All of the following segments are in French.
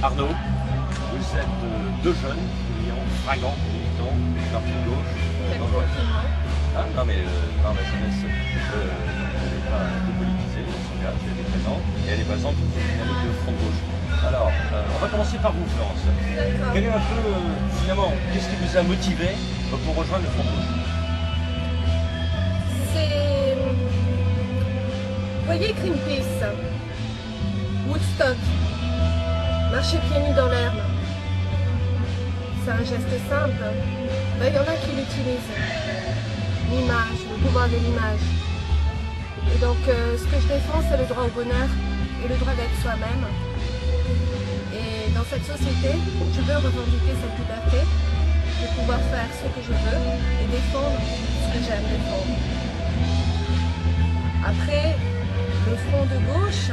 Arnaud, vous êtes deux jeunes militants, fringants, militants du parti de gauche. Non mais la jeunesse elle n'est pas dépolitisée, elle s'engage, elle est présente et elle est présente dans une dynamique de front de gauche. Alors, on va commencer par vous, Florence. Quel est un peu, finalement, qu'est-ce qui vous a motivé pour rejoindre le front de gauche? C'est... Vous voyez Greenpeace, Woodstock, marcher pieds nus dans l'herbe. C'est un geste simple. Ben, il y en a qui l'utilisent. L'image, le pouvoir de l'image. Et donc, ce que je défends, c'est le droit au bonheur et le droit d'être soi-même. Et dans cette société, je veux revendiquer cette liberté de pouvoir faire ce que je veux et défendre ce que j'aime défendre. Après, le front de gauche,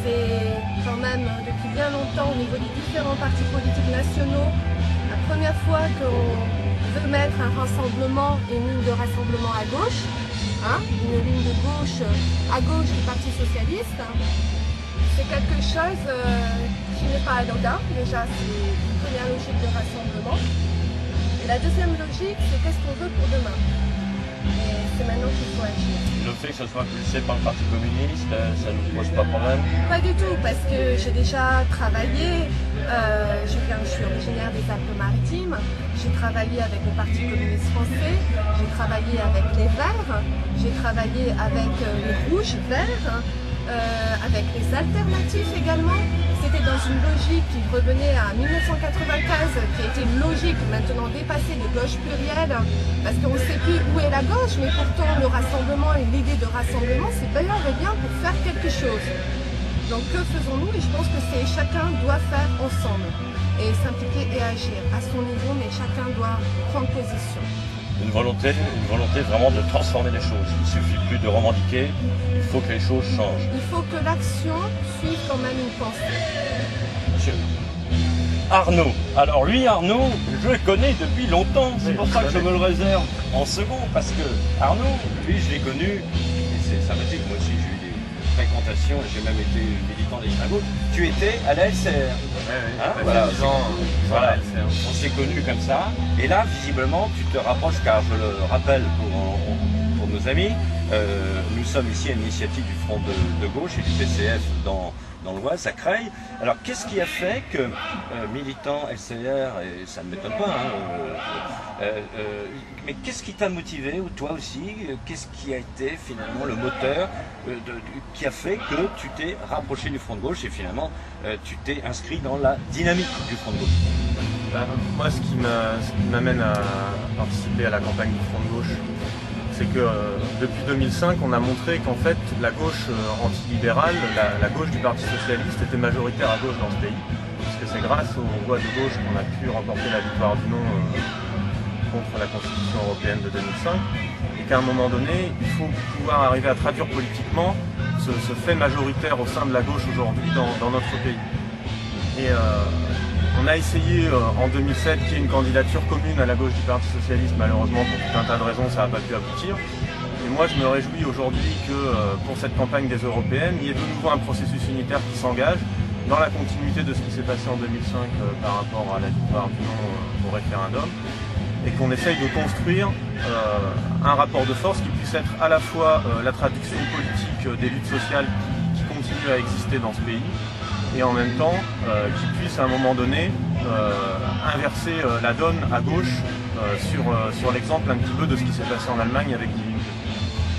c'est quand même depuis bien longtemps au niveau des différents partis politiques nationaux, la première fois qu'on veut mettre un rassemblement, une ligne de rassemblement à gauche, une ligne de gauche à gauche du Parti Socialiste. C'est quelque chose qui n'est pas anodin. Déjà, c'est une première logique de rassemblement. Et la deuxième logique, c'est qu'est-ce qu'on veut pour demain. Et c'est maintenant qu'il faut agir. Le fait que ce soit impulsé par le Parti communiste, ça ne vous pose pas problème? Pas du tout, parce que j'ai déjà travaillé, je suis originaire des Alpes-Maritimes, j'ai travaillé avec le Parti communiste français, j'ai travaillé avec les Verts, j'ai travaillé avec les Rouges Verts, avec les alternatives également. C'était dans une logique qui revenait à 1995, qui était une logique maintenant dépassée de gauche plurielle, parce qu'on ne sait plus où est la gauche, mais pourtant le rassemblement et l'idée de rassemblement, c'est bel et bien pour faire quelque chose. Donc que faisons-nous? Et je pense que chacun doit faire ensemble, et s'impliquer et agir à son niveau, mais chacun doit prendre position. Une volonté vraiment de transformer les choses. Il ne suffit plus de revendiquer, il faut que les choses changent. Il faut que l'action suive quand même une pensée. Monsieur Arnaud. Alors lui, Arnaud, je le connais depuis longtemps. C'est pour ça que je me le réserve en second, parce que Arnaud, lui, je l'ai connu, et c'est sympathique, moi aussi j'ai eu des fréquentations, j'ai même été militant des Chagos. Tu étais à la LCR. Voilà, voilà. On s'est connus comme ça, et là, visiblement, tu te rapproches, car je le rappelle pour nos amis, nous sommes ici à l'initiative du Front de gauche et du PCF dans l'Oise, à Creil. Alors, qu'est-ce qui a fait que militant LCR, et ça ne m'étonne pas, mais qu'est-ce qui t'a motivé, ou toi aussi, qu'est-ce qui a été finalement le moteur qui a fait que tu t'es rapproché du Front de gauche et finalement tu t'es inscrit dans la dynamique du Front de gauche? Moi, ce qui m'amène à participer à la campagne du Front de gauche, c'est que depuis 2005, on a montré qu'en fait, la gauche antilibérale, la gauche du Parti Socialiste était majoritaire à gauche dans ce pays. Parce que c'est grâce aux voix de gauche qu'on a pu remporter la victoire du non contre la Constitution européenne de 2005. Et qu'à un moment donné, il faut pouvoir arriver à traduire politiquement ce fait majoritaire au sein de la gauche aujourd'hui dans notre pays. Et on a essayé en 2007 qu'il y ait une candidature commune à la gauche du Parti Socialiste. Malheureusement, pour tout un tas de raisons, ça n'a pas pu aboutir. Et moi, je me réjouis aujourd'hui que pour cette campagne des européennes, il y ait de nouveau un processus unitaire qui s'engage dans la continuité de ce qui s'est passé en 2005 par rapport à la victoire du non au référendum, et qu'on essaye de construire un rapport de force qui puisse être à la fois la traduction politique des luttes sociales qui continuent à exister dans ce pays, et en même temps qui puisse à un moment donné inverser la donne à gauche sur l'exemple un petit peu de ce qui s'est passé en Allemagne avec Die Linke.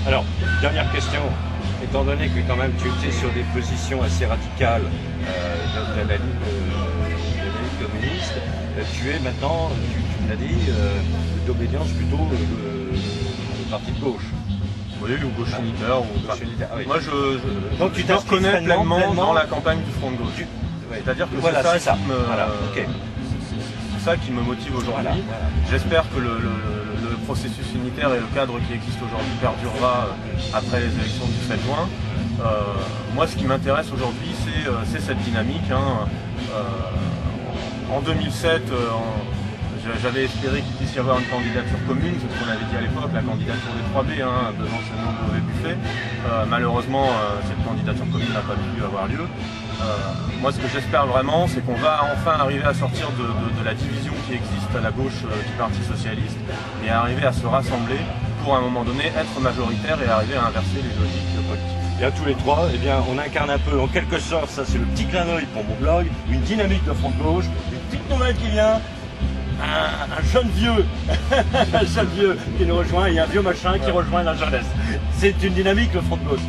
Alors, dernière question, étant donné que quand même tu étais sur des positions assez radicales de la ligne communiste, tu es maintenant, tu l'as dit, d'obédience plutôt le parti de gauche. Oui, ou gauche unitaire. Oui. Moi, Donc tu me reconnais pleinement dans la campagne du Front de gauche. Ouais. C'est-à-dire que voilà, c'est ça, qui me motive aujourd'hui. Voilà. J'espère que le processus unitaire et le cadre qui existe aujourd'hui perdurera après les élections du 7 juin. Moi, ce qui m'intéresse aujourd'hui, c'est cette dynamique. En 2007, J'avais espéré qu'il puisse y avoir une candidature commune, c'est ce qu'on avait dit à l'époque, la candidature des 3B, de l'ancien Mauvais Buffet. Malheureusement, cette candidature commune n'a pas pu avoir lieu. Moi, ce que j'espère vraiment, c'est qu'on va enfin arriver à sortir de la division qui existe à la gauche du Parti Socialiste et arriver à se rassembler pour, à un moment donné, être majoritaire et arriver à inverser les logiques politiques. Et à tous les trois, eh bien, on incarne un peu, en quelque sorte, ça c'est le petit clin d'œil pour mon blog, une dynamique de front de gauche, une petite nouvelle qui vient, un jeune vieux, un jeune vieux qui nous rejoint et un vieux machin qui rejoint la jeunesse. C'est une dynamique, le front de gauche.